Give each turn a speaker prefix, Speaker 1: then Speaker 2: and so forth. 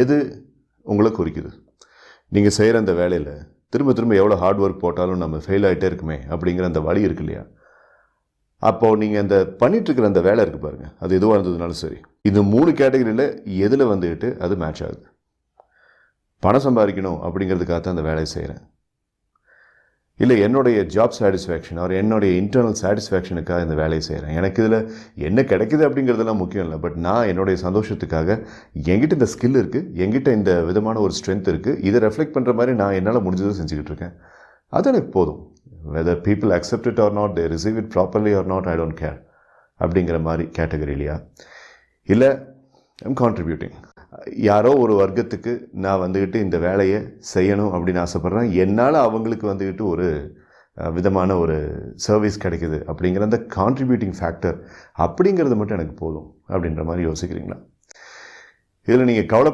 Speaker 1: எது உங்களை குறிக்குது? நீங்கள் செய்கிற அந்த வேலையில் திரும்ப திரும்ப எவ்வளோ ஹார்ட் ஒர்க் போட்டாலும் நம்ம ஃபெயில் ஆகிட்டே இருக்குமே அப்படிங்கிற அந்த வலி இருக்கு இல்லையா? அப்போது நீங்கள் அந்த பண்ணிகிட்ருக்கிற அந்த வேலை இருக்குது பாருங்கள், அது எதுவாக இருந்ததுனாலும் சரி, இந்த 3 கேட்டகரியில் எதில் வந்துக்கிட்டு அது மேட்ச் ஆகுது? பணம் சம்பாதிக்கணும் அப்படிங்கிறதுக்காக தான் அந்த வேலையை செய்கிறேன், இல்லை என்னுடைய ஜாப் சாட்டிஸ்ஃபேக்ஷன் அவர் என்னுடைய இன்டர்னல் சாட்டிஸ்ஃபேக்ஷனுக்காக இந்த வேலையை செய்கிறேன். எனக்கு இதில் என்ன கிடைக்குது அப்படிங்கிறதுலாம் முக்கியம் இல்லை. பட் நான் என்னுடைய சந்தோஷத்துக்காக என்கிட்ட இந்த ஸ்கில் இருக்குது, என்கிட்ட இந்த விதமான ஒரு ஸ்ட்ரென்த் இருக்குது, இதை ரெஃப்ளெக்ட் பண்ணுற மாதிரி நான் என்னால் முடிஞ்சதை செஞ்சுக்கிட்டு இருக்கேன். அது எனக்கு போதும். Whether people accept it or not, they receive it properly or not, I don't care அப்படிங்கிற மாதிரி கேட்டகரி இல்லையா? இல்லை ஐம் கான்ட்ரிபியூட்டிங், யாரோ ஒரு வர்க்கத்துக்கு நான் வந்துக்கிட்டு இந்த வேலையை செய்யணும் அப்படின்னு ஆசைப்பட்றேன், என்னால் அவங்களுக்கு வந்துக்கிட்டு ஒரு விதமான ஒரு சர்வீஸ் கிடைக்குது அப்படிங்கிற அந்த கான்ட்ரிபியூட்டிங் ஃபேக்டர் அப்படிங்கிறது மட்டும் எனக்கு போதும் அப்படின்ற மாதிரி யோசிக்கிறீங்களா? இதில் நீங்கள் கவலைப்பட